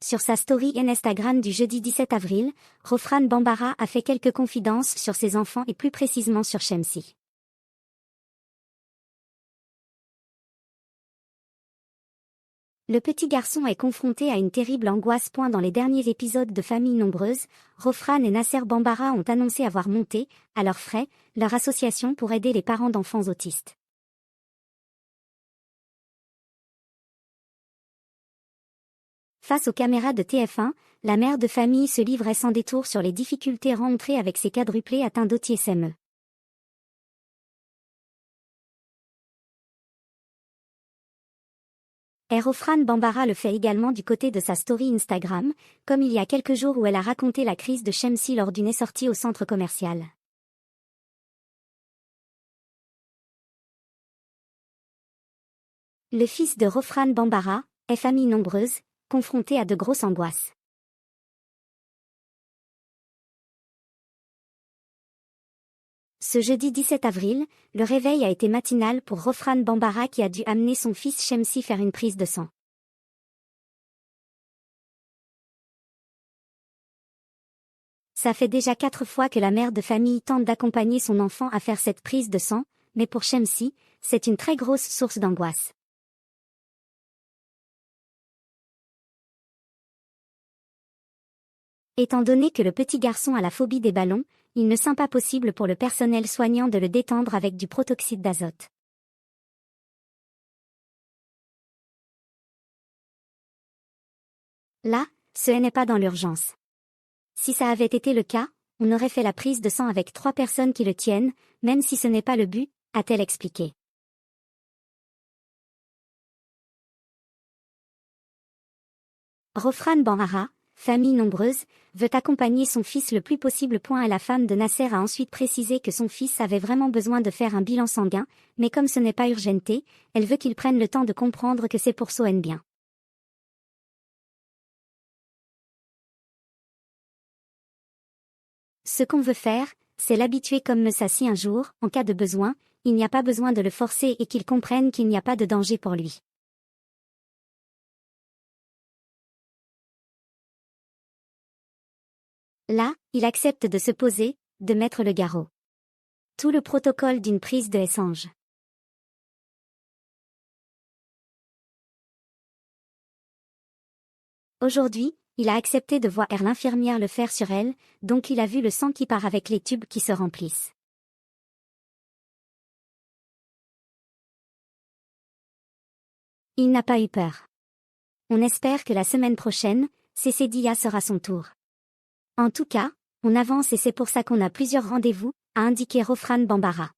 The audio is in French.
Sur sa story Instagram du jeudi 17 avril, Rofran Bambara a fait quelques confidences sur ses enfants et plus précisément sur Shamsi. Le petit garçon est confronté à une terrible angoisse. Dans les derniers épisodes de Famille Nombreuse, Rofran et Nasser Bambara ont annoncé avoir monté, à leurs frais, leur association pour aider les parents d'enfants autistes. Face aux caméras de TF1, la mère de famille se livrait sans détour sur les difficultés rencontrées avec ses quadruplés atteints d'autisme. Rofran Bambara le fait également du côté de sa story Instagram, comme il y a quelques jours où elle a raconté la crise de Shamsi lors d'une sortie au centre commercial. Le fils de Rofran Bambara, famille nombreuse, confronté à de grosses angoisses. Ce jeudi 17 avril, le réveil a été matinal pour Rofran Bambara qui a dû amener son fils Shamsi faire une prise de sang. Ça fait déjà 4 fois que la mère de famille tente d'accompagner son enfant à faire cette prise de sang, mais pour Shamsi, c'est une très grosse source d'angoisse. Étant donné que le petit garçon a la phobie des ballons, il ne sent pas possible pour le personnel soignant de le détendre avec du protoxyde d'azote. Là, ce n'est pas dans l'urgence. Si ça avait été le cas, on aurait fait la prise de sang avec 3 personnes qui le tiennent, même si ce n'est pas le but, a-t-elle expliqué. Rofran Bambara, famille nombreuse, veut accompagner son fils le plus possible. La femme de Nasser a ensuite précisé que son fils avait vraiment besoin de faire un bilan sanguin, mais comme ce n'est pas urgenté, elle veut qu'il prenne le temps de comprendre que c'est pour son bien. Ce qu'on veut faire, c'est l'habituer comme ça si un jour, en cas de besoin, il n'y a pas besoin de le forcer et qu'il comprenne qu'il n'y a pas de danger pour lui. Là, il accepte de se poser, de mettre le garrot. Tout le protocole d'une prise de échange. Aujourd'hui, il a accepté de voir l'infirmière le faire sur elle, donc il a vu le sang qui part avec les tubes qui se remplissent. Il n'a pas eu peur. On espère que la semaine prochaine, CCDIA sera son tour. En tout cas, on avance et c'est pour ça qu'on a plusieurs rendez-vous, a indiqué Rofran Bambara.